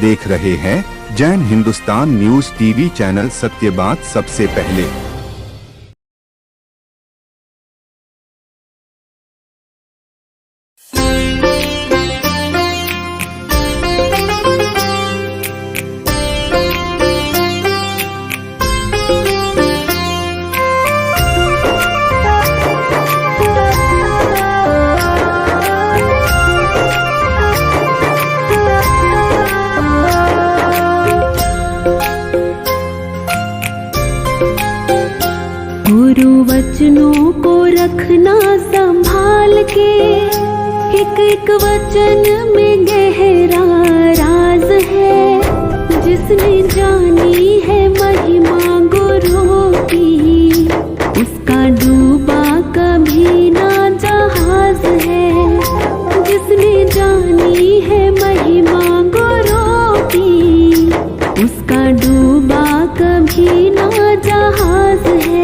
देख रहे हैं Jain Hindustan news TV channel, सत्य बात सबसे पहले। गुरु वचनों को रखना संभाल के, एक एक वचन में गहरा राज है। जिसने जानी है महिमा गुरु की, उसका डूबा कभी ना जहाज है। जिसने जानी है महिमा गुरु की, उसका डूबा कभी ना जहाज है।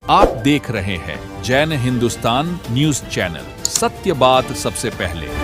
आप देख रहे हैं जैन हिंदुस्तान न्यूज चैनल, सत्य बात सबसे पहले।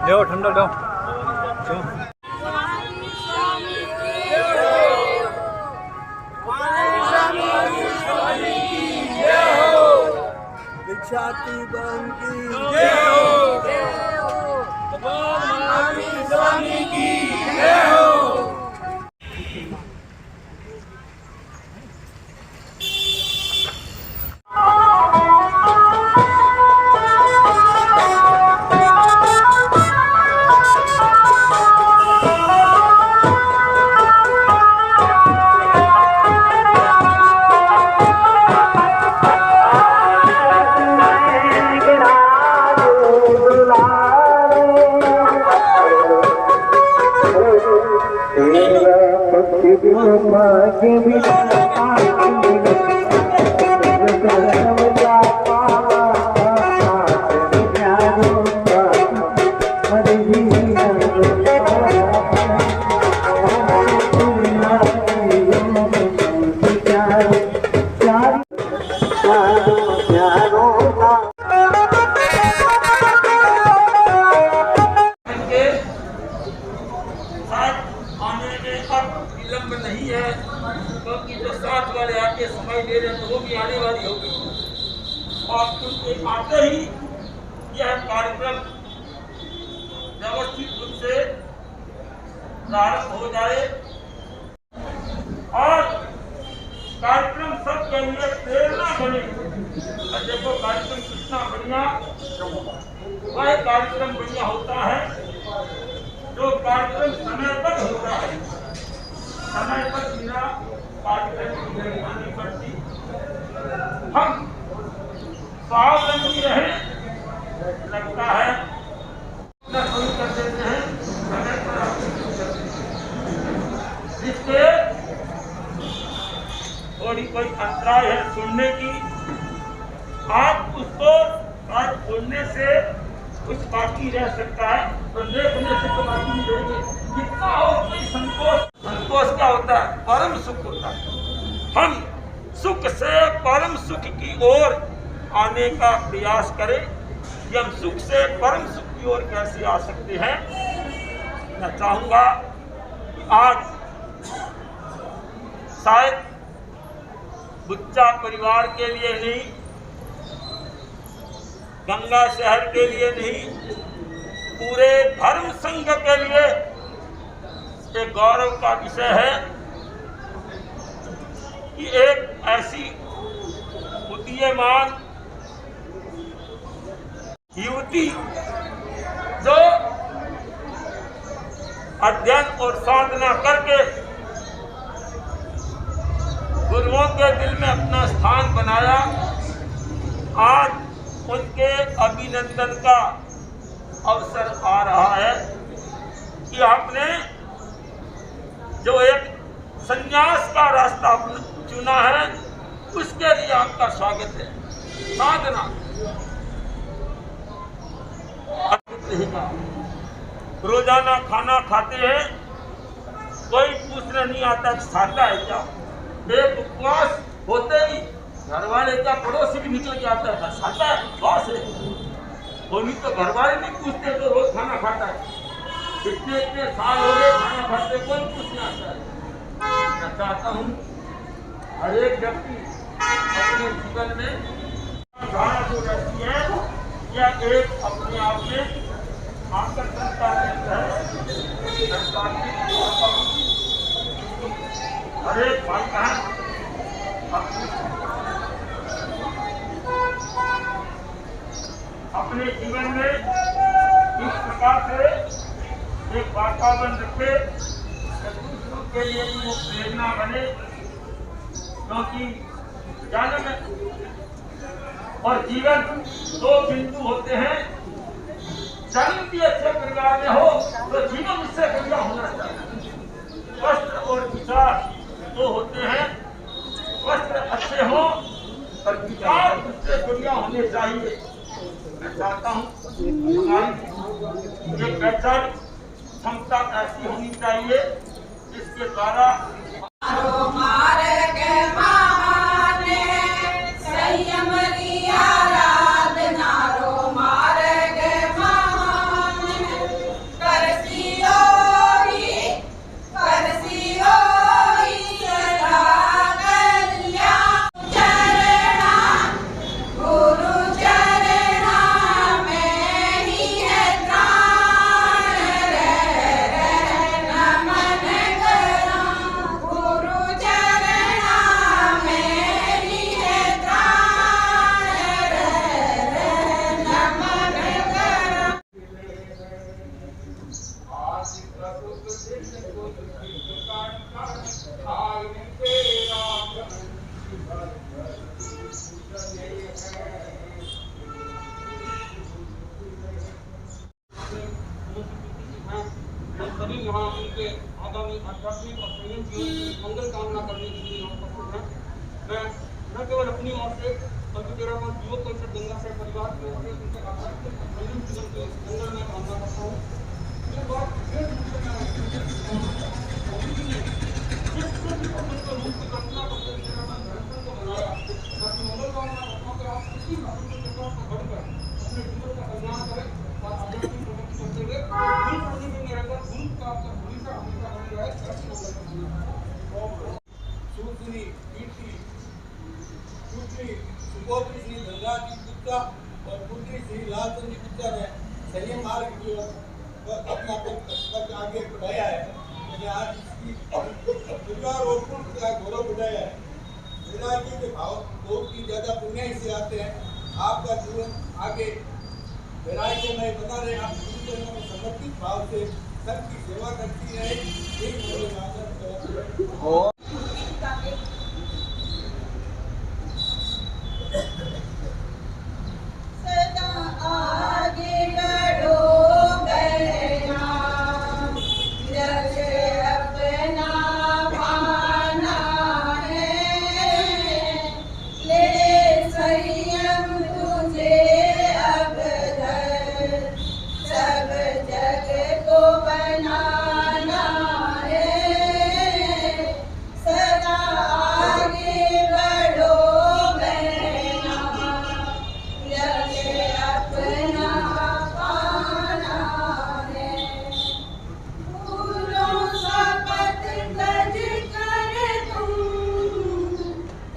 लो ठंडा लो। दीक्षाती बहन की जय हो, भगवान महावीर स्वामी की जय हो। आने में अब विलम्ब नहीं है, क्योंकि जो साथ वाले आके समय दे रहे हैं तो वो भी आने वाली होगी और उनके आते ही यह कार्यक्रम व्यवस्थित रूप से प्रारंभ हो जाए और कार्यक्रम सबके लिए प्रेरणा बने। देखो कार्यक्रम कितना बढ़िया, वह कार्यक्रम बढ़िया होता है जो कार्यक्रम समय पर होता है। समय पर बिना कार्यक्रम की निगरानी करती हम स्वावलंबी रहे, लगता है शुरू कर देते हैं समय पर जिसके थोड़ी कोई अंतराय है सुनने की, आप उसको बात बोलने से कुछ बाकी रह सकता है तो देखने से तो बाकी नहीं रहेंगे। कितना हो कोई संतोष क्या होता है? परम सुख होता है। हम सुख से परम सुख की ओर आने का प्रयास करें कि हम सुख से परम सुख की ओर कैसे आ सकते हैं। मैं चाहूंगा कि आज शायद बुच्चा परिवार के लिए नहीं, गंगा शहर के लिए नहीं, पूरे धर्म संघ के लिए एक गौरव का विषय है कि एक ऐसी उदीयमान युवती जो अध्ययन और साधना करके गुरुओं के दिल में अपना स्थान बनाया, आज उनके अभिनंदन का अवसर आ रहा है कि आपने जो एक संन्यास का रास्ता चुना है उसके लिए आपका स्वागत है। साधना रोजाना खाना खाते हैं, कोई पूछने नहीं आता खाता है क्या। एक उपवास होते ही घर वाले क्या पड़ोसी भी निकल के आता है खाता है, उपवास है। नहीं तो घर वाले नहीं पूछते तो रोज खाना खाता है। इतने इतने साल हो गए खाना खाते, कोई पूछने आता है। मैं चाहता हूँ हर एक व्यक्ति अपने जीवन में धारणा जो रहती है यह एक अपने आप में आकर्षण का केंद्र है। हर एक भाई बहन अपने जीवन में इस प्रकार से एक वातावरण रखे दूसरों के लिए भी वो प्रेरणा बने, क्योंकि जन्म और जीवन दो बिंदु होते हैं। जन्म भी अच्छे परिवार में हो तो जीवन उससे बढ़िया होना चाहिए। वस्त्र और विचार दो होते हैं, वस्त्र अच्छे हो और विचार उससे बढ़िया होने चाहिए। मैं चाहता हूँ हमारी एक वैचारिक क्षमता ऐसी होनी चाहिए जिसके द्वारा यहाँ उनके आगामी आध्यात्मिक और संयम जीवन की मंगल कामना करने के लिए यहाँ उपस्थित हैं। मैं न केवल अपनी ओर से बल्कि तेरा युवक परिषद गंगा से परिवार की ओर से उनके आध्यात्मिक और संयम जीवन के मंगल में कामना करता हूँ। सुश्री कीर्ति पुत्री सुगोत्री श्री गंगा जी गुप्ता और पुत्री श्री लालचंद जी गुप्ता ने संयम मार्ग की ओर अपना पद आगे बढ़ाया है। मैंने आज इसकी परिवार और कुल का गौरव बढ़ाया है। वैराग्य के भाव बहुत ही ज्यादा पुण्य से आते हैं। आपका जीवन आगे वैराग्य में बना रहे, आप गुरुजनों को समर्पित भाव से सबकी सेवा करती रहे। एक सदा आगे बढ़ो बहना, लक्ष्य अपना पाना है, ले संयम तुझे अब धर, सब जग को बनाना है, सदा आगे बढ़ो बहना, लक्ष्य अपना पाना है। फूलों सा पथ तज कर तुम,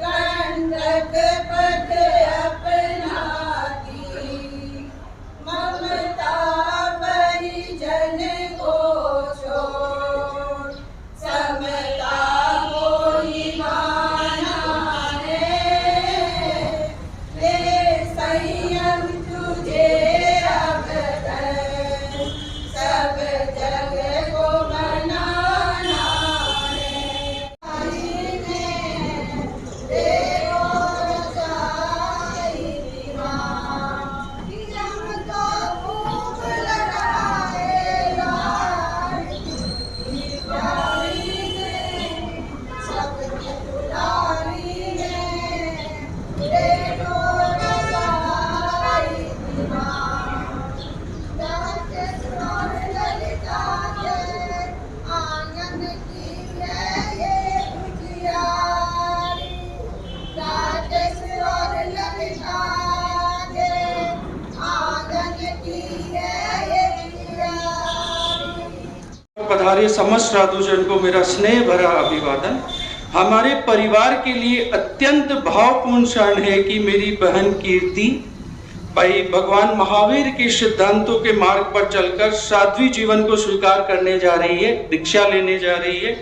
कंटक पथ अपनाती, ममता परिजन को छोड़, समता को ही माना है, ले संयम तुझे अब धर, सब जग को बनाना है। हरि ने देखो रचाई दीवान, हम तो खूब लड़ाएगा, प्यारी ने सबके दुलारी ने देखो रचाई दीवान, राकेश और ललिता के आंगन की है ये उजियारी, राकेश और ललिता के आंगन की है ये उजियारी। पधारे समस्त साधुजन को मेरा स्नेह भरा अभिवादन। हमारे परिवार के लिए अत्यंत भावपूर्ण क्षण है कि मेरी बहन कीर्ति भाई भगवान महावीर के सिद्धांतों के मार्ग पर चलकर साध्वी जीवन को स्वीकार करने जा रही है, दीक्षा लेने जा रही है।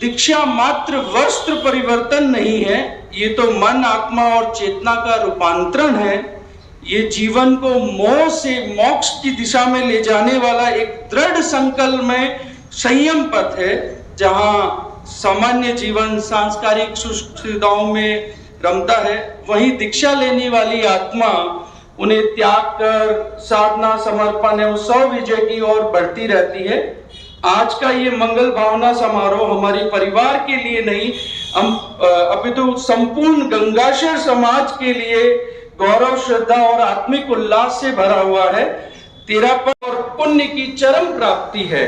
दीक्षा मात्र वस्त्र परिवर्तन नहीं है, ये तो मन, आत्मा और चेतना का रूपांतरण है। ये जीवन को मोह से मोक्ष की दिशा में ले जाने वाला एक दृढ़ संकल्प में संयम पथ है, जहां सामान्य जीवन सांस्कारिक सुविधाओं में रमता है, वहीं दीक्षा लेने वाली आत्मा उन्हें त्याग कर साधना, समर्पण एवं स्व विजय की ओर बढ़ती रहती है। आज का ये मंगल भावना समारोह हमारे परिवार के लिए नहीं, अपितु संपूर्ण गंगाशर समाज के लिए गौरव, श्रद्धा और आत्मिक उल्लास से भरा हुआ है। तेरा पद और पुण्य की चरम प्राप्ति है।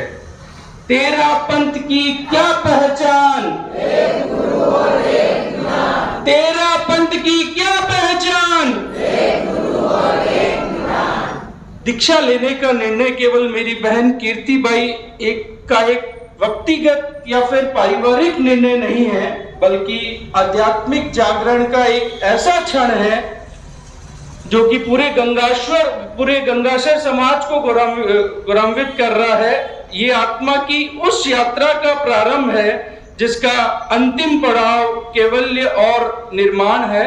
तेरा पंथ की क्या पहचान, एक गुरु और एक ज्ञान। तेरा पंथ की क्या पहचान, एक गुरु और एक ज्ञान। दीक्षा लेने का निर्णय केवल मेरी बहन कीर्ति बाई एक व्यक्तिगत या फिर पारिवारिक निर्णय नहीं है, बल्कि आध्यात्मिक जागरण का एक ऐसा क्षण है जो कि पूरे गंगाशर समाज को गौरवान्वित कर रहा है। ये आत्मा की उस यात्रा का प्रारंभ है जिसका अंतिम पड़ाव कैवल्य और निर्माण है।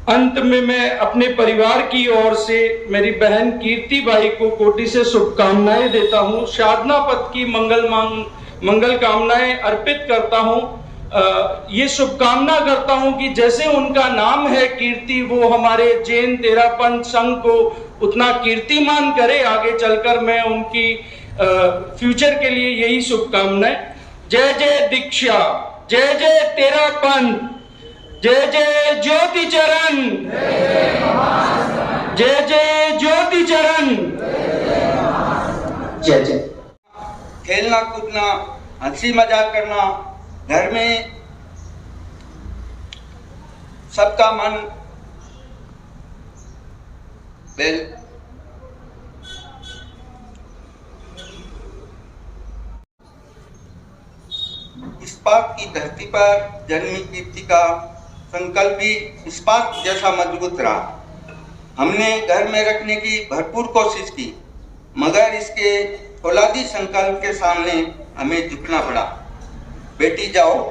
अंत में मैं अपने परिवार की ओर से मेरी बहन कीर्ति बाई को कोटि से शुभकामनाएं देता हूं, साधना पथ की मंगल कामनाएं अर्पित करता हूं। ये शुभकामना करता हूं कि जैसे उनका नाम है कीर्ति, वो हमारे जैन तेरापंथ संघ को उतना कीर्तिमान करे आगे चलकर। मैं उनकी फ्यूचर के लिए यही शुभकामनाएं। जय जय दीक्षा, जय जय तेरापंथ, जय जय ज्योति चरण, जय जय ज्योति चरण, जय जय। खेलना कूदना, हंसी मजाक करना, घर में सबका मन इस्पात की धरती पर जन्मी कीर्ति का संकल्प भी इस्पात जैसा मजबूत रहा। हमने घर में रखने की भरपूर कोशिश की, मगर इसके फौलादी संकल्प के सामने हमें झुकना पड़ा। बेटी जाओ,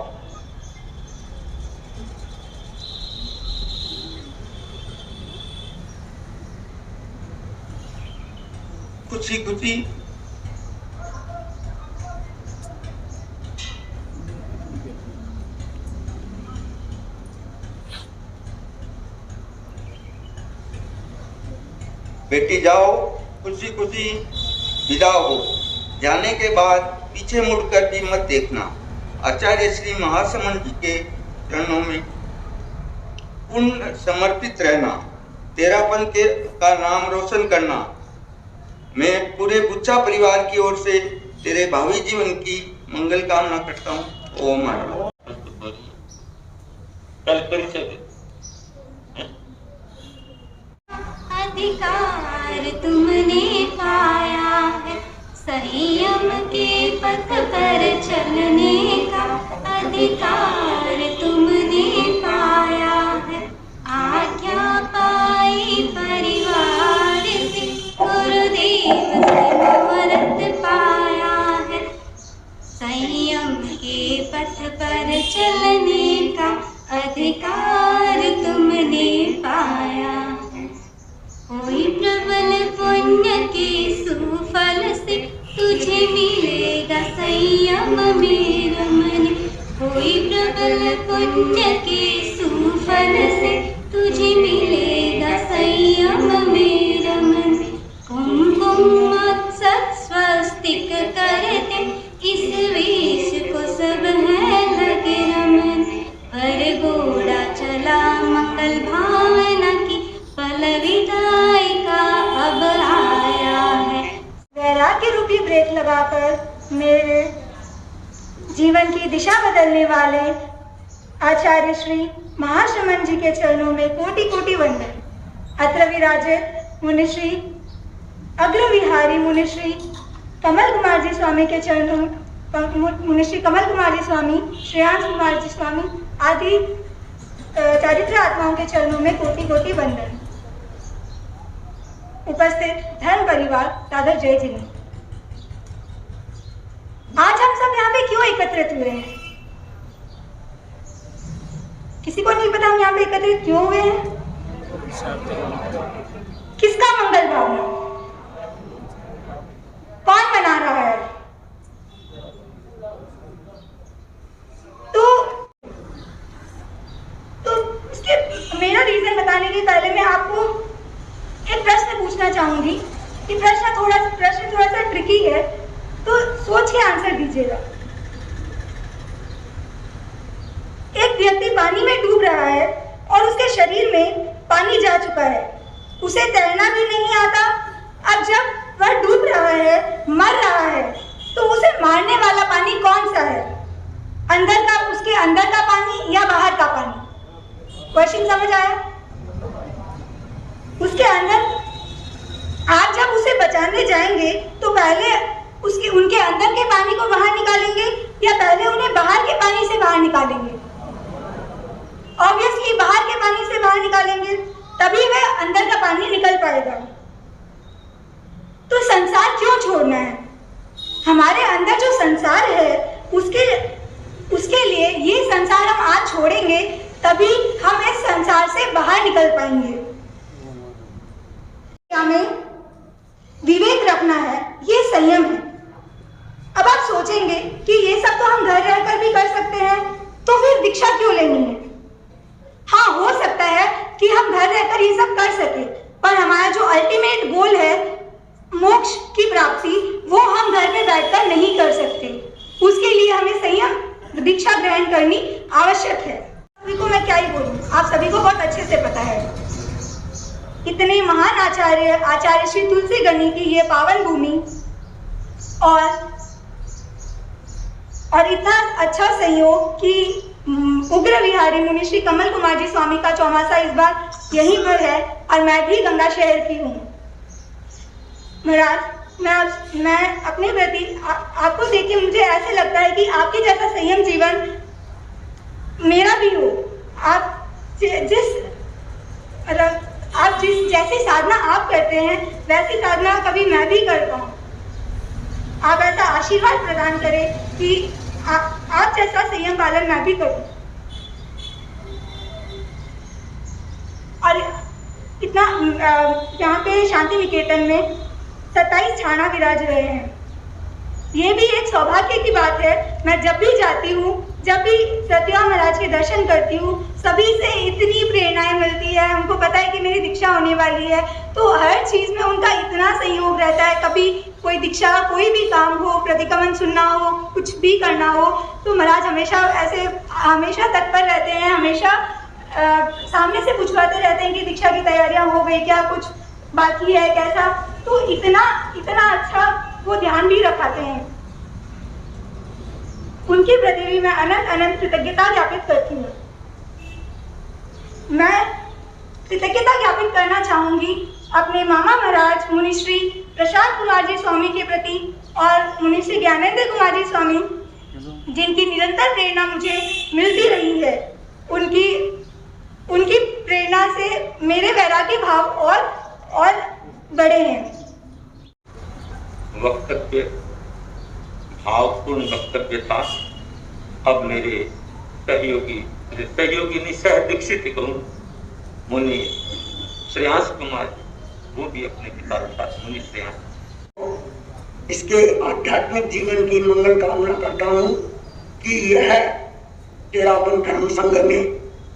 खुशी खुशी बेटी जाओ, खुशी खुशी विदा हो। जाने के बाद पीछे मुड़कर भी मत देखना। आचार्य श्री महासमन जी के चरणों में पूर्ण समर्पित रहना, तेरापन के का नाम रोशन करना। मैं पूरे गुच्छा परिवार की ओर से तेरे भावी जीवन की मंगल कामना करता हूँ। ओम हर। अधिकार तुमने पाया है, संयम के पथ पर चलने का अधिकार तुमने पाया है। आज्ञा पाई परिवार से, गुरुदेव से मुहूर्त पाया है। संयम के पथ पर चलने का अधिकार तुमने पाया है। कोई प्रबल पुण्य के सुफल से तुझे मिलेगा संयम मेरा मन। कोई प्रबल पुण्य के सुफल से तुझे मिलेगा संयम मेरा मन। कुमकुम मत्सत स्वस्तिक करते इस वेश को सब है लगे रमन। पर घोड़ा चला मंगल भावना की, पल विदाई का अब आया है। वैराग्य रूपी ब्रेक लगाकर मेरे जीवन की दिशा बदलने वाले आचार्य श्री महाश्रमण जी के चरणों में कोटि कोटि वंदन। अत्र विराजित मुनिश्री अग्रविहारी मुनिश्री कमल कुमार जी स्वामी के चरणों, मुनिश्री कमल कुमार जी स्वामी, श्रेयांश कुमार जी स्वामी आदि चारित्र आत्माओं के चरणों में कोटि कोटि वंदन। उपस्थित धर्म परिवार दादा जय जिन, आज हम सब यहाँ पे क्यों एकत्रित हुए हैं? किसी को नहीं पता हम यहाँ पे एकत्रित क्यों हुए हैं? किसका मंगल भावना? कौन मना रहा है? तो इसके मेरा रीजन बताने के पहले मैं आपको एक प्रश्न पूछना चाहूंगी कि प्रश्न थोड़ा सा ट्रिकी है, तो सोच के आंसर दीजिएगा। एक व्यक्ति पानी में डूब रहा है और उसके शरीर में पानी जा चुका है, उसे तैरना भी नहीं आता। अब जब वह डूब रहा है, मर रहा है, तो उसे मारने वाला पानी कौन सा है? उसके अंदर का पानी या बाहर का पानी? क्वेश्चन समझ आया? उसके अंदर आप जब उसे बचाने जाएंगे तो पहले उनके अंदर के पानी को बाहर निकालेंगे या पहले उन्हें बाहर के पानी से बाहर निकालेंगे? ऑब्वियसली बाहर के पानी से बाहर निकालेंगे, तभी वह अंदर का पानी निकल पाएगा। तो संसार क्यों छोड़ना है? हमारे अंदर जो संसार है उसके लिए ये संसार हम आज छोड़ेंगे, तभी हम इस संसार से बाहर निकल पाएंगे। हमें विवेक रखना है, ये संयम है। अब आप सोचेंगे कि ये सब तो हम घर रहकर भी कर सकते हैं, तो श्री तुलसी गणी की ये पावन भूमि और इतना अच्छा सहयोग कि उग्र विहारी मुनि श्री कमल कुमार जी स्वामी का चौमासा इस बार यहीं पर है और मैं भी गंगा शहर की हूँ। महाराज, मैं अपने प्रति आपको देख के मुझे ऐसे लगता है कि आपके जैसा संयम जीवन मेरा भी हो। आप जिस जैसी साधना आप करते हैं वैसी साधना कभी मैं भी करता हूँ। आप ऐसा आशीर्वाद प्रदान करें कि आप जैसा संयम पालन मैं भी करूं। और इतना यहाँ पे शांति निकेतन में 27 छाना विराज रहे हैं। ये भी एक सौभाग्य की बात है। मैं जब भी जाती हूँ, जब भी सत्यवान महाराज के दर्शन करती हूँ, सभी से इतनी प्रेरणाएं मिलती है। उनको पता है कि मेरी दीक्षा होने वाली है, तो हर चीज़ में उनका इतना सहयोग रहता है। कभी कोई दीक्षा, कोई भी काम हो, प्रतिक्रमण सुनना हो, कुछ भी करना हो, तो महाराज हमेशा तत्पर रहते हैं। हमेशा सामने से पूछवाते रहते हैं कि दीक्षा की तैयारियां हो गई क्या, कुछ बाकी है कैसा। तो इतना अच्छा वो ध्यान भी रखाते हैं। उनके प्रति भी मैं अनंत कृतज्ञता ज्ञापित करती हूँ। मैं कृतज्ञता ज्ञापित करना चाहूंगी अपने मामा महाराज मुनि श्री प्रसाद कुमार जी स्वामी के प्रति और मुनि श्री ज्ञानेंद्र कुमार जी स्वामी, जिनकी निरंतर प्रेरणा मुझे मिलती रही है। उनकी प्रेरणा से मेरे वैराग्य भाव और बड़े हैं। वक्तव्य भावपूर्ण वक्तव्य था। अब मेरे सहयोगी निसह दीक्षित कहूँ मुनि श्रेयांश कुमार, वो भी अपने पिता के साथ मुनि श्रेयांश। इसके आध्यात्मिक जीवन की मंगल कामना करता हूँ कि यह तेरापन धर्म संघ में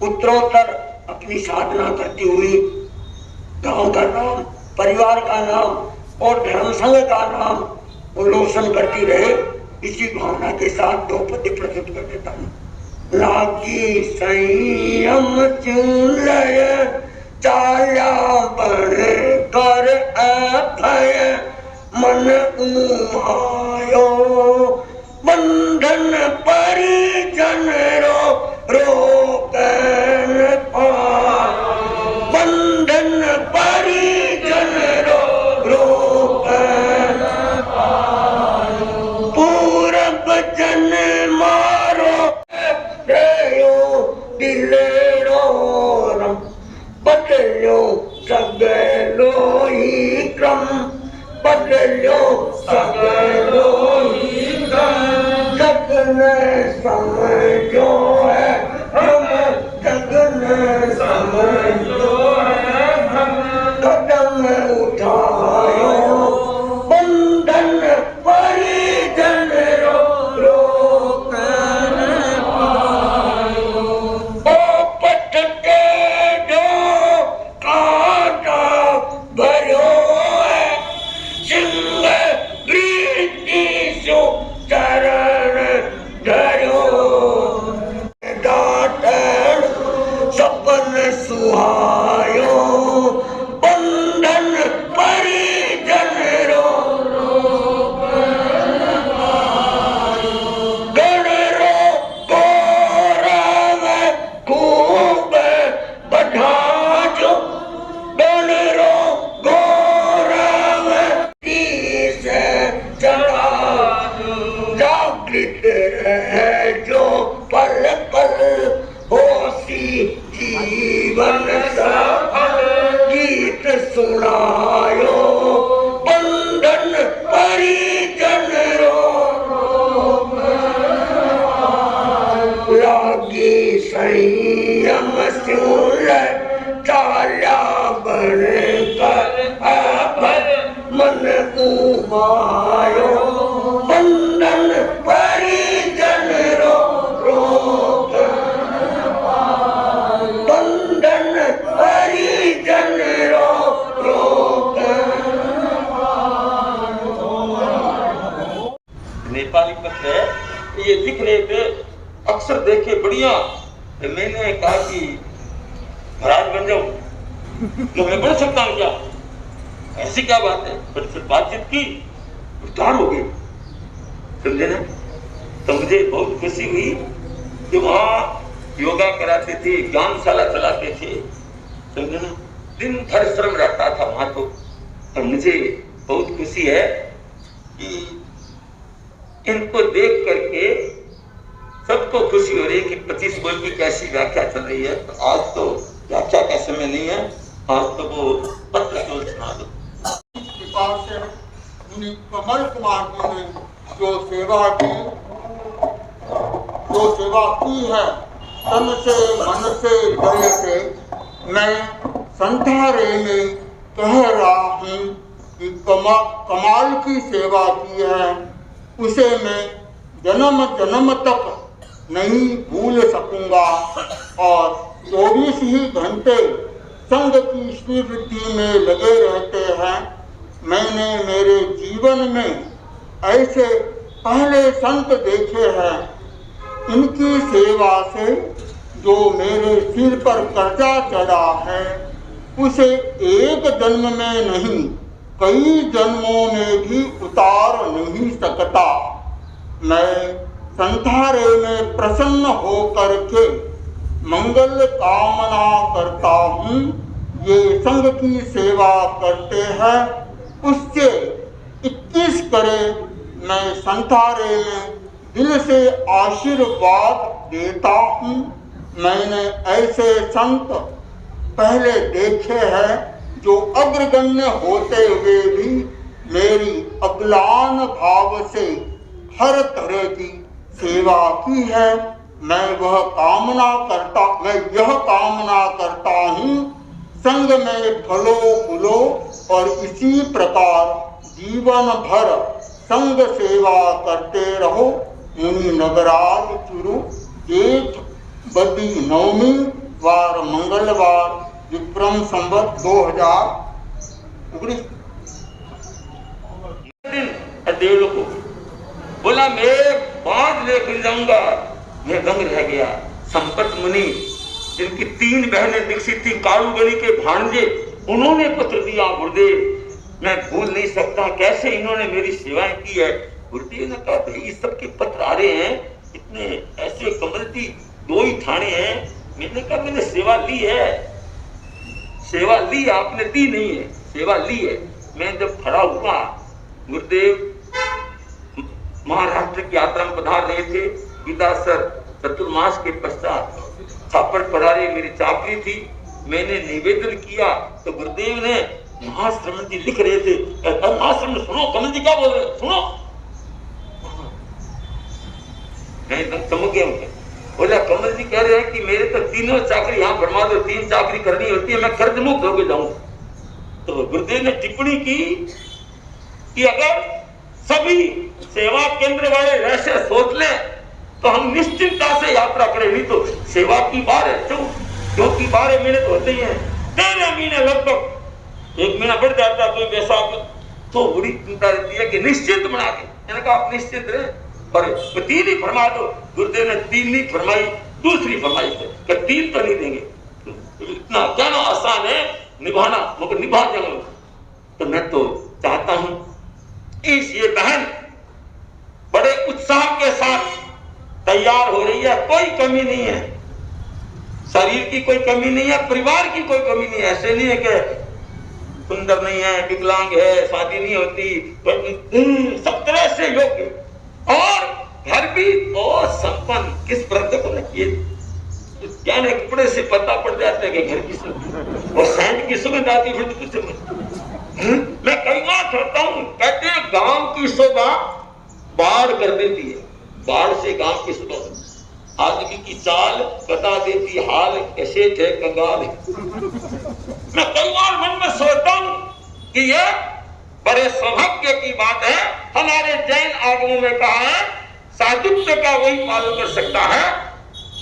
उत्तरोत्तर अपनी साधना करती हुई गांव का नाम, परिवार का नाम और धर्म संघ का नाम उल्लोसन करती रहे। इसी भावना के साथ 2 पद्य प्रस्तुत कर देता हूँ। लागी संयम चूलय चाया बण कर अभय मन उमायो बंधन परिजन रोकन बंधन परिजन रोकन पूरब जन मारो दिलेरो बदलो सगलो ही क्रम बदलो सगलो ही क्रम जगन समझो है हम जगन समझो है हम कदम उठायो बंधन परिजन रोकन पायो ओ पटके दो कांटा भरो है सिंह प्रीति सो चरण धरो दातन सपन सुहायो बंधन परिजन गण रो गौरव खूब बढ़ाजो गण रो गौरव से चढ़ा जागृत रहे जो पल पल होसी जीवन सफल गीत सुनायो बंधन परिजन लागी संयम शूल चाला बण कर अभय मन उमायो बंधन परिजन बंधन परिजन नेपाली पत्र है, ये दिखने पे अक्सर देखे बढ़िया। मैंने कहा कि महाराज बन जाऊं तो मैं बढ़ सकता हूँ क्या? ऐसी क्या बात है? फिर बातचीत की, उतार हो गई, समझे ना। तो मुझे बहुत खुशी हुई कि वहाँ योगा कराते थे, ज्ञानशाला चलाते थे, समझे ना। दिन भर श्रम रहता था वहाँ तो मुझे बहुत खुशी है कि इनको देख करके सबको खुशी हो रही है कि 25 बोल की कैसी व्याख्या चल रही है। तो आज तो व्याख्या का समय नहीं है, आज तो वो पत्र केवल सुना दो। कृपा से मुनि कमल कुमार जी ने जो सेवा की है, तन से मन से हृदय से मैं संधारे में कह रहा हूँ कि कमाल की सेवा की है, उसे मैं जन्म जन्म तक नहीं भूल सकूंगा। और 24 ही घंटे संघ की स्वीकृति में लगे रहते हैं। मैंने मेरे जीवन में ऐसे पहले संत देखे हैं, इनकी सेवा से जो मेरे सिर पर कर्जा चढ़ा है उसे एक जन्म में नहीं कई जन्मों में भी उतार नहीं सकता। मैं संधारे में प्रसन्न होकर के मंगल कामना करता हूँ। ये संघ की सेवा करते हैं, उससे 21 करे मैं संधारे में दिल से आशीर्वाद देता हूँ। मैंने ऐसे संत पहले देखे हैं जो अग्रगण्य होते हुए भी मेरी अग्लान भाव से हर तरह की सेवा की है। मैं यह कामना करता हूँ संग में फलो फूलो और इसी प्रकार जीवन भर संग सेवा करते रहो। मुनि नगराज चुरु जेठ बदी नवमी वार मंगलवार विक्रम संवत 2019 दिन को बोला मैं बांध लेकर जाऊंगा। मैं दंग रह गया। संपत मुनि जिनकी 3 बहनें दीक्षित थी, कारूगणी के भांजे, उन्होंने पत्र दिया गुरुदेव मैं भूल नहीं सकता कैसे इन्होंने मेरी सेवाएं की है। गुरुदेव ने कहा भाई इस सबके पत्र आ रहे हैं, इतने ऐसे कमलती 2 ही थाने हैं। मैंने कहा मैंने सेवा ली है, सेवा ली, आपने दी नहीं है, सेवा ली है। मैं जब खड़ा हुआ, गुरुदेव महाराष्ट्र की यात्रा में पधार रहे थे। गीता सर चतुर्मास के पश्चात छापड़ पधारे, मेरी चाकरी थी। मैंने निवेदन किया तो गुरुदेव ने महाश्रमण जी लिख रहे थे, महाश्रमण सुनो कमल जी क्या बोल रहे, सुनो। मैं एकदम चमक गया। बोला कमल जी कह रहे हैं कि मेरे तो 3 चाकरी यहाँ फरमा दो, 3 चाकरी करनी होती है, मैं कर्ज मुक्त होकर जाऊं। तो गुरुदेव ने टिप्पणी की कि अगर सभी सेवा केंद्र वाले ऐसे सोच ले तो हम निश्चिंतता से यात्रा करें। नहीं तो सेवा की 12 महीने तो होते ही हैं, 13 महीने लगभग 1 महीना बढ़ जाता है कोई बैसाख, तो बड़ी चिंता रहती है कि निश्चिंत बना के। मैंने कहा आप निश्चिंत रहे और 3 ही फरमा दो। गुरुदेव ने 3 नहीं फरमाई, दूसरी फरमाई कि 3 तो नहीं देंगे। इतना कहना आसान है, निभाना मगर निभा देंगे। तो मैं तो चाहता हूं इस ये बहन बड़े उत्साह के साथ तैयार हो रही है, कोई कमी नहीं है, शरीर की कोई कमी नहीं है, परिवार की कोई कमी नहीं है। ऐसे नहीं है कि सुंदर नहीं है, विकलांग है, शादी नहीं होती, तो सब तरह से योग्य और घर भी बहुत संपन्न। किस प्रकार को ये कहने कपड़े से पता पड़ जाता है कि घर की सुगंध और सैंड की सुगंध आती है। मैं कई बार कहता हूँ, कहते हैं गांव की शोभा बाढ़ कर देती है, बाढ़ से गांव की शोभा। आदमी की चाल बता देती हाल, कैसे थे कंगाल। मैं कई बार मन में सोचता हूँ कि ये बड़े सौभाग्य की बात है। हमारे जैन आगमों में कहा है साधुत्व का वही पालन कर सकता है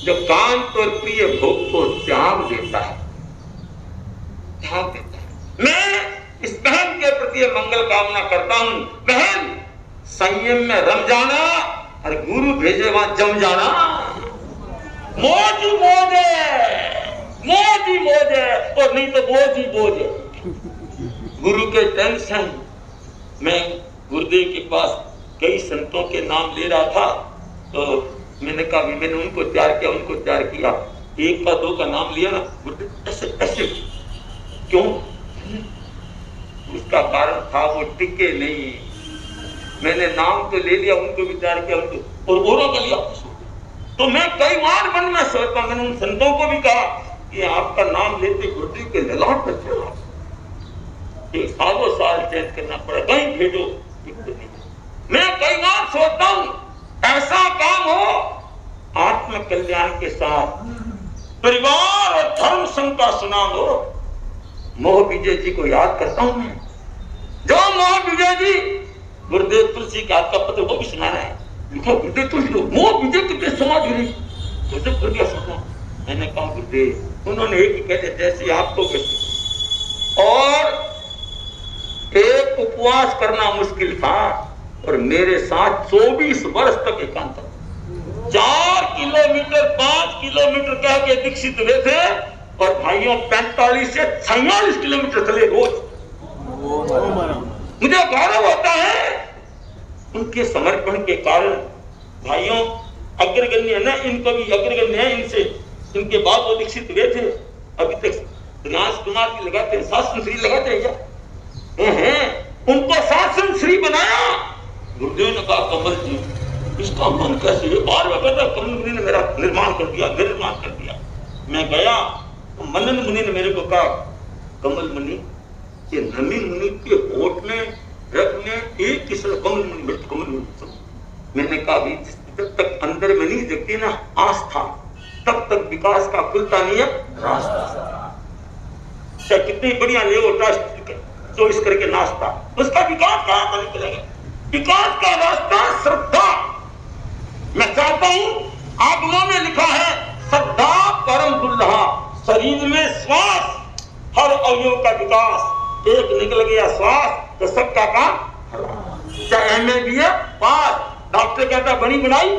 जो कांत और प्रिय भोग को त्याग देता है, त्याग देता है। मैं इस बहन के प्रति मंगल कामना करता हूं। बहन संयम में रम जाना और गुरु भेजे वहां जम जाना। मौज ही मौज है, मौज ही मौज है, और नहीं तो बोझ ही बोझ है। गुरु के टेंशन। मैं गुरुदेव के पास कई संतों के नाम ले रहा था, तो मैंने कहा मैंने उनको तैयार किया, एक का दो का नाम लिया ना गुरुदेव ऐसे ऐसे क्यों? उसका कारण था वो टिके नहीं। मैंने नाम तो ले लिया, उनको भी तैयार किया, उनको और औरों का लिया। तो मैं कई बार मन में सोचता, मैंने उन संतों को भी कहा कि आपका नाम लेते गुरुदेव के ललाट पर चला, सालों साल चेंज करना पड़ा, कहीं भेजो नहीं। मैं कई बार सोचता हूं ऐसा काम हो आत्म कल्याण के साथ, परिवार और धर्म संघ का सुना हो। मोह विजय जी को याद करता हूं मैं, जो मोह विजय जी गुरुदेव तुलसी का आपका पत्र वो भी सुना रहे हैं, लिखा गुरुदेव तुलसी मोह विजय कितने समाज हुई तो जब कर दिया सुना। मैंने कहा गुरुदेव, उन्होंने एक ही कहते जैसे आपको कैसे, और एक उपवास करना मुश्किल था और मेरे साथ 24 वर्ष तक एकांत, 4 किलोमीटर 5 किलोमीटर कह के दीक्षित हुए थे और भाइयों 45 से 46 किलोमीटर चले रोज। मुझे गौरव होता है उनके समर्पण के कारण। भाइयों अग्रगण्य है, इनको भी अग्रगण्य है, इनसे इनके बाद वो दीक्षित हुए थे। अभी तक राज कुमार की लगाते हैं, शासन श्री लगाते हैं क्या? उनको शासन श्री बनाया गुरुदेव ने कहा कमल जी इसका मन कैसे, बार बार कहता कमल मुनि ने मेरा निर्माण कर दिया। मैं गया तो मनन मुनि ने मेरे को कहा कमल मुनि ये नमी मुनि के होठ में रखने एक किस्म कमल मुनि। मैंने कहा जब तक अंदर में नहीं जगती ना आस्था, तब तक विकास का खुलता नहीं है रास्ता। चाहे कितनी बढ़िया ले तो इस करके नाश्ता, उसका विकास कहां पर निकलेगा? विकास का रास्ता श्रद्धा। मैं चाहता हूं आगमों में लिखा है श्रद्धा परम दुर्लभ, शरीर में श्वास हर अवयव का विकास। एक निकल गया श्वास तो सबका काम, चाहे एमए बीए पास, डॉक्टर कहता बनी बनाई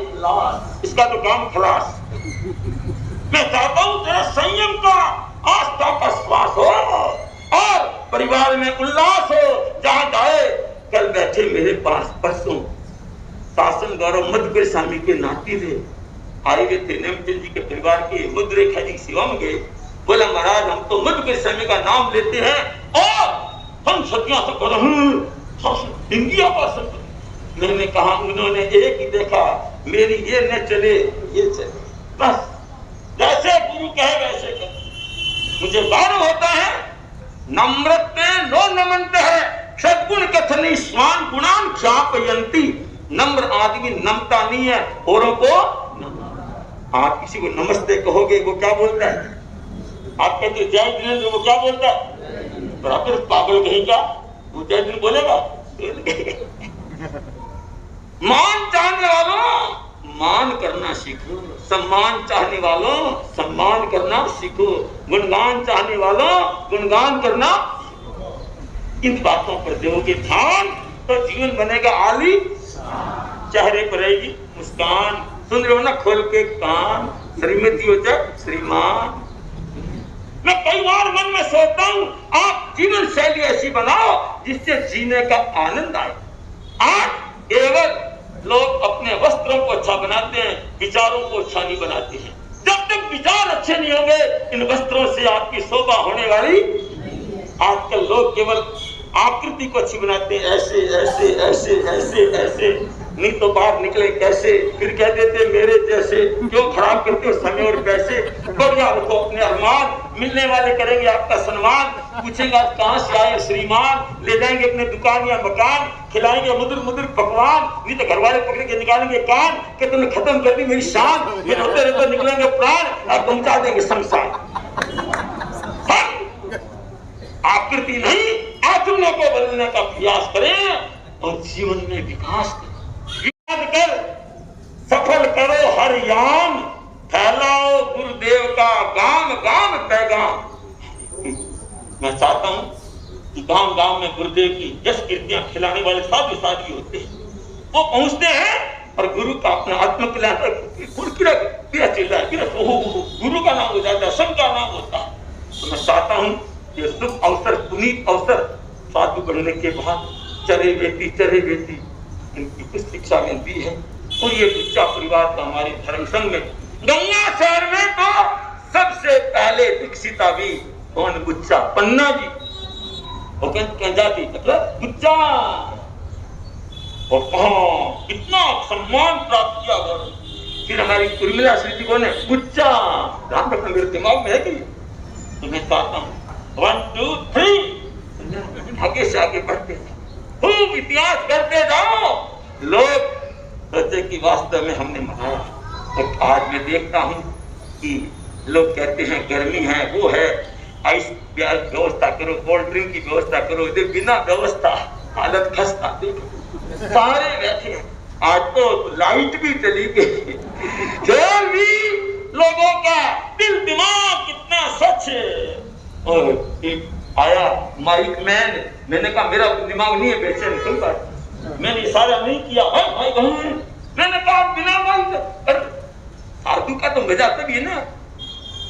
इसका तो काम खलास। मैं चाहता हूं तेरा संयम का आस्था का श्वास हो और परिवार में उल्लास हो। जहां जाए, कल बैठे मेरे पास परसों शासन गौरव मध्य स्वामी के नाती थे, आए हुए थे नेमचंद जी के परिवार के, मुद्रेखा जी सेवा में गए। बोला महाराज हम तो मध्य स्वामी का नाम लेते हैं और हम सदियों से कर इंडिया का। मैंने कहा उन्होंने एक ही देखा, मेरी ये न चले ये चले, बस जैसे गुरु कहे वैसे कहे। मुझे गौरव होता है नम्रते नो नमनते है सद्गुण कथनी स्वान गुणान ख्यापयंती। नम्र आदमी नमता नहीं है औरों को। आप किसी को नमस्ते कहोगे वो क्या बोलता है? आप कहते जय जिनेंद्र, वो क्या बोलता है? बराबर पागल कहीं का, वो जय दिन बोलेगा। मान चाहने वालों मान करना सीखो, सम्मान चाहने वालों सम्मान करना सीखो, गुणगान चाहने वालों गुणगान करना। इन बातों पर दोगे ध्यान तो जीवन बनेगा आली, चेहरे पर रहेगी मुस्कान। सुन रहे हो ना खोल के कान, श्रीमती हो जाए श्रीमान। मैं कई बार मन में सोचता हूं आप जीवन शैली ऐसी बनाओ जिससे जीने का आनंद आए। आज केवल लोग अपने वस्त्रों को अच्छा बनाते हैं, विचारों को अच्छा नहीं बनाते हैं। जब तक विचार अच्छे नहीं होंगे इन वस्त्रों से आपकी शोभा होने वाली। आजकल लोग केवल आकृति को अच्छी बनाते हैं, ऐसे ऐसे ऐसे ऐसे ऐसे, नहीं तो बाहर निकले कैसे, फिर कह देते मेरे जैसे। क्यों खराब करते हो समय और पैसे? बढ़िया रखो अपने अरमान, मिलने वाले करेंगे आपका सम्मान। पूछेगा कहां से आए श्रीमान, ले जाएंगे अपने दुकान या मकान, खिलाएंगे मधुर मधुर पकवान, नहीं तो घर वाले पकड़ के निकालेंगे कान कि तुमने खत्म कर दी मेरी शान। फिर होते रहते निकलेंगे प्राण और पहुंचा देंगे शमशान। आकृति नहीं, आचरणों को बदलने का प्रयास करें और जीवन में विकास करें। याद कर सफल करो हर याम, फैलाओ गुरुदेव का गांव गांव पैगाम। मैं चाहता हूं कि गांव गांव में गुरुदेव की यश कीर्तियां खिलाने वाले साधु साधु होते हैं, वो पहुंचते हैं और गुरु का अपना आत्म कल्याण गुरु का नाम हो जाता है, संत का नाम होता है। तो मैं चाहता हूं ये शुभ अवसर, पुनीत अवसर साधु बनने के बाद चरे बेटी इनकी कुछ शिक्षा मिलती है। और ये बुच्चा परिवार का हमारे धर्म संघ में गंगा शहर में तो सबसे पहले दीक्षित भी कौन? बुच्चा पन्ना जी। और जाती मतलब बुच्चा। और कहा कितना सम्मान प्राप्त किया गया। फिर हमारी उर्मिला श्री जी को ने बुच्चा, ध्यान रखना मेरे दिमाग में है कि तुम्हें चाहता हूँ 1 2 3 आगे से आगे बढ़ते खूब इतिहास करते जाओ। लोग सोचे कि वास्तव में हमने मनाया। और आज मैं देखता हूँ कि लोग कहते हैं गर्मी है, वो है, आइस व्यवस्था करो, कोल्ड ड्रिंक की व्यवस्था करो। बिना व्यवस्था हालत खस्ता। देखो सारे बैठे हैं। आज तो लाइट भी चली गई, फिर भी लोगों का दिल दिमाग कितना स्वच्छ है। और एक आया माइक मैन, मैंने कहा मेरा दिमाग नहीं है बेचैन, कोई बात मैंने इशारा नहीं किया। भाई मैंने कहा बिना माइक। साधु का तो मजा तभी है ना,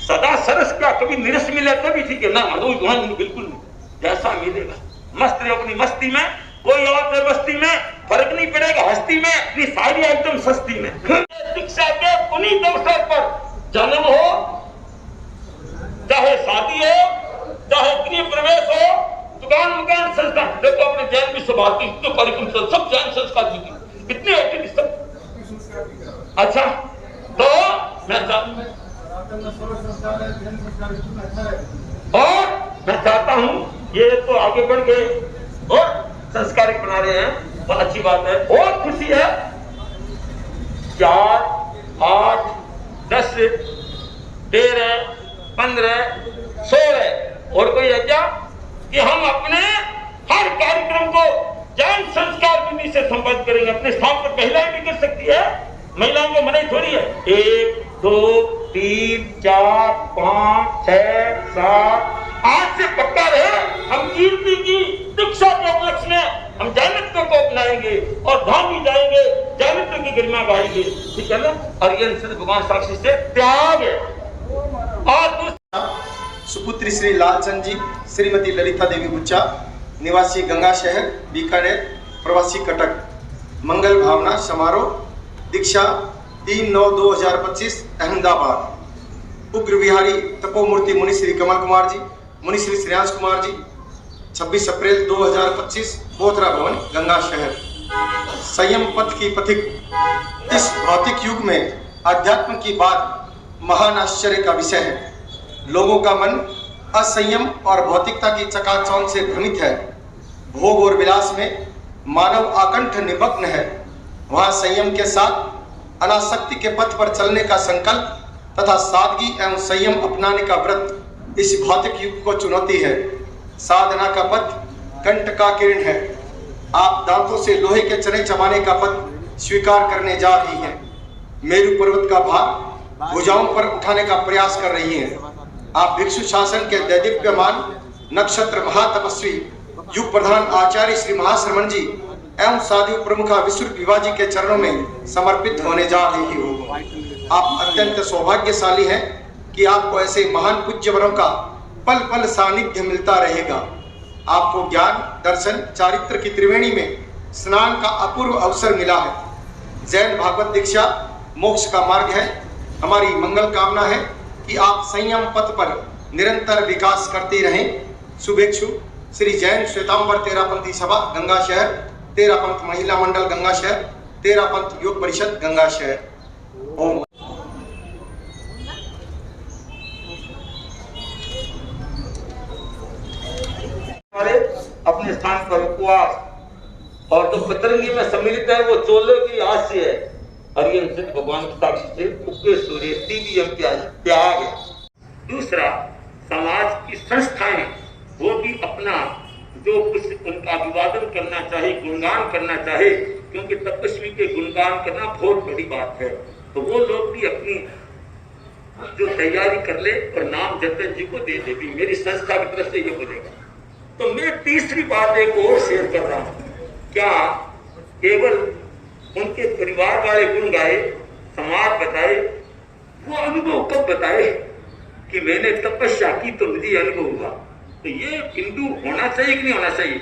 सदा सरस का कभी निरस मिले तभी ठीक है ना। बिल्कुल नहीं, जैसा मिलेगा मस्त रहे अपनी मस्ती में, कोई और से बस्ती में फर्क नहीं पड़ेगा, हस्ती में अपनी सारी आइटम सस्ती में। शिक्षा के पुनीत अवसर पर जन्म हो, चाहे शादी हो, चाहे गृह प्रवेश हो, दुकान मकान संस्थान, देखो अपने जैन विश्व भारती तो कार्यक्रम सब जैन संस्कार जी की कितने एक्टिविटी सब। अच्छा तो मैं चाहता हूँ ये तो आगे बढ़ गए और संस्कारिक बना रहे हैं, बहुत अच्छी बात है। और खुशी है 4 8 10 13 15 16 और कोई है क्या कि हम अपने हर कार्यक्रम को जैन संस्कार विधि से संपन्न करेंगे। अपने स्थान पर महिलाएं भी कर सकती है, महिलाओं को मनाही थोड़ी है। 1 2 3 4 5 6 7 8 से पक्का रहे। हम कीर्ति की दीक्षा के उपलक्ष्य में हम जैनित्व को अपनाएंगे और धाम भी जाएंगे, जैनित्व की गरिमा गाएंगे, ठीक है ना। और ये भगवान साक्षी से त्याग है। और सुपुत्री श्री लालचंद जी, श्रीमती ललिता देवी बुच्चा, निवासी गंगा शहर बीकानेर, प्रवासी कटक। मंगल भावना समारोह, दीक्षा 3/9/2025 अहमदाबाद। उग्र विहारी तपोमूर्ति मुनि श्री कमल कुमार जी, मुनि श्री श्रेयांश कुमार जी, 26 अप्रैल 2025 बोथरा भवन गंगा शहर। संयम पथ की पथिक। इस भौतिक युग में अध्यात्म की बात महान आश्चर्य का विषय है। लोगों का मन असंयम और भौतिकता की चकाचौंध से भ्रमित है। भोग और विलास में मानव आकंठ निमग्न है। वहाँ संयम के साथ अनासक्ति के पथ पर चलने का संकल्प तथा सादगी एवं संयम अपनाने का व्रत इस भौतिक युग को चुनौती है। साधना का पथ कंठ का किरण है। आप दांतों से लोहे के चने चबाने का पथ स्वीकार करने जा रही हैं। मेरु पर्वत का भार भुजाओं पर उठाने का प्रयास कर रही हैं। आप भिक्षु शासन के दैदीप्यमान नक्षत्र महातपस्वी युग प्रधान आचार्य श्री महाश्रमण जी एवं साधु प्रमुखा विश्व विवाह जी के चरणों में समर्पित होने जा रही हो। आप अत्यंत सौभाग्यशाली हैं कि आपको ऐसे महान पूज्यवरों का पल पल सानिध्य मिलता रहेगा। आपको ज्ञान, दर्शन, चारित्र की त्रिवेणी में स्नान का अपूर्व अवसर मिला है। जैन भागवत दीक्षा मोक्ष का मार्ग है। हमारी मंगल कामना है कि आप संयम पथ पर निरंतर विकास करते रहें। शुभेच्छु श्री जैन श्वेतांबर तेरापंथी सभा गंगा शहर, तेरापंथ महिला मंडल गंगा शहर, तेरापंथ योग परिषद गंगा शहर। ओम। अपने स्थान पर उपवास और जो पतरंगी में सम्मिलित है वो चोले की आस से है। हरियन सिद्ध भगवान की साक्षी से उगे सूर्य TBM त्याग है। दूसरा, समाज की संस्थाएं वो भी अपना जो कुछ उनका अभिवादन करना चाहे, गुणगान करना चाहे, क्योंकि तपस्वी के गुणगान करना बहुत बड़ी बात है, तो वो लोग भी अपनी जो तैयारी कर ले और नाम जतन जी को दे दे भी मेरी संस्था की तरफ से ये बोलेगा। तो मैं तीसरी बात एक और शेयर कर रहा हूँ। क्या केवल उनके परिवार वाले गुण गाए, समाज बताए, वो अनुभव कब बताए कि मैंने तपस्या की तो मुझे अनुभव हुआ। तो ये बिंदु होना चाहिए कि नहीं होना चाहिए?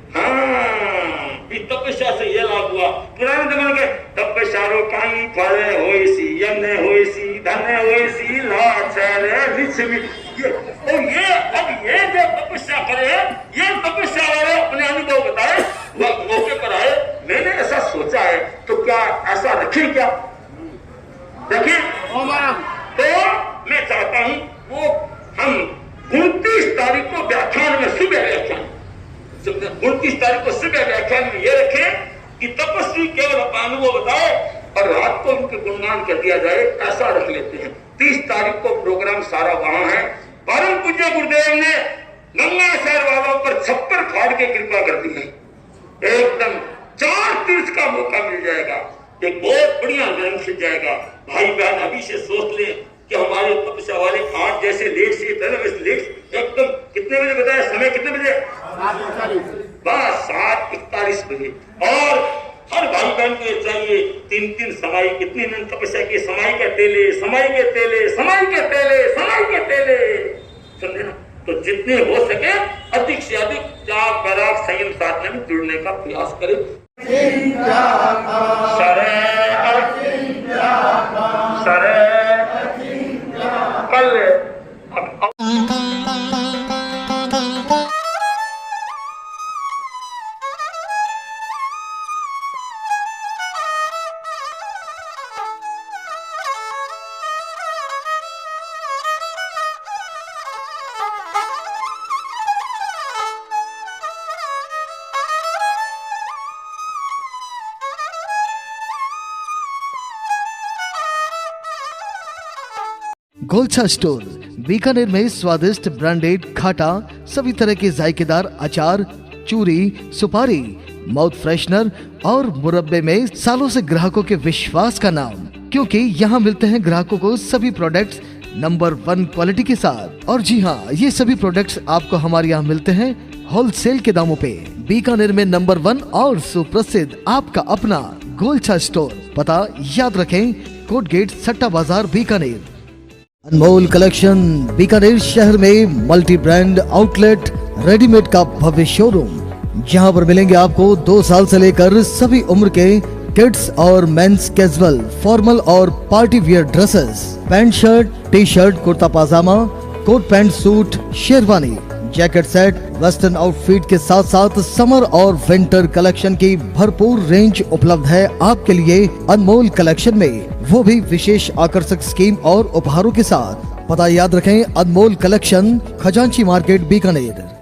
हाँ, इस तपस्या से ये लाभ हुआ। पुराने जमाने के तपस्यारो काई फल होइसी, यज्ञ होइसी, धन होइसी, लाचार रिछमी, ये और ये अब ये जो तपस्या करे, ये तपस्या वाले अपने अनुभव बताए, वह मौके पर आए, मैंने ऐसा सोचा है, तो क्या ऐसा रखे क्या? देखिए, तो मैं चाहता हूँ वो हम 29 तारीख को व्याख्यान में, सुबह व्याख्यान, 29 तारीख को सुबह व्याख्यान में ये रखें कि तपस्वी केवल अपना अनुभव बताए और रात को उनके गुणगान कर दिया जाए, ऐसा रख लेते हैं। 30 तारीख को प्रोग्राम सारा वहां है। परम पूज्य गुरुदेव ने गंगा शहर वालों पर छप्पर फाड़ के कृपा कर दी है। एकदम 4 तीर्थ का मौका मिल जाएगा, एक बहुत बढ़िया ग्रंथ मिल जाएगा। भाई बहन अभी से सोच ले कि हमारे तपस्या वाले 8 जैसे लेट से लेट एकदम कितने बजे बताया, समय कितने बजे? बस 7:41 बजे। और हर भाई बहन को चाहिए 3 समाई, कितनी तपस्या की, समाई के तेले, समाई के तेले, समाई के तेले, समाई के तेले, समझे ना? तो जितने हो सके अधिक से अधिक जाप बराग संयम साधना में जुड़ने का प्रयास करें। कल गोलछा स्टोर बीकानेर में स्वादिष्ट ब्रांडेड खाटा, सभी तरह के जायकेदार अचार, चूरी, सुपारी, माउथ फ्रेशनर और मुरब्बे में सालों से ग्राहकों के विश्वास का नाम, क्योंकि यहाँ मिलते हैं ग्राहकों को सभी प्रोडक्ट्स नंबर 1 क्वालिटी के साथ। और जी हाँ, ये सभी प्रोडक्ट्स आपको हमारे यहाँ मिलते हैं होलसेल के दामों पे। बीकानेर में नंबर 1 और सुप्रसिद्ध आपका अपना गोलछा स्टोर, पता याद रखें, कोट गेट, सट्टा बाजार, बीकानेर। अनमोल कलेक्शन बीकानेर शहर में मल्टी ब्रांड आउटलेट, रेडीमेड का भव्य शोरूम, जहां पर मिलेंगे आपको 2 साल से लेकर सभी उम्र के किड्स और मेंस कैजुअल, फॉर्मल और party wear dresses, pant shirt, T shirt, kurta pajama, coat pant suit, sherwani, jacket set, western outfit के साथ साथ समर और विंटर कलेक्शन की भरपूर रेंज उपलब्ध है आपके लिए अनमोल कलेक्शन में, वो भी विशेष आकर्षक स्कीम और उपहारों के साथ। पता याद रखें, अनमोल कलेक्शन, खजांची मार्केट, बीकानेर।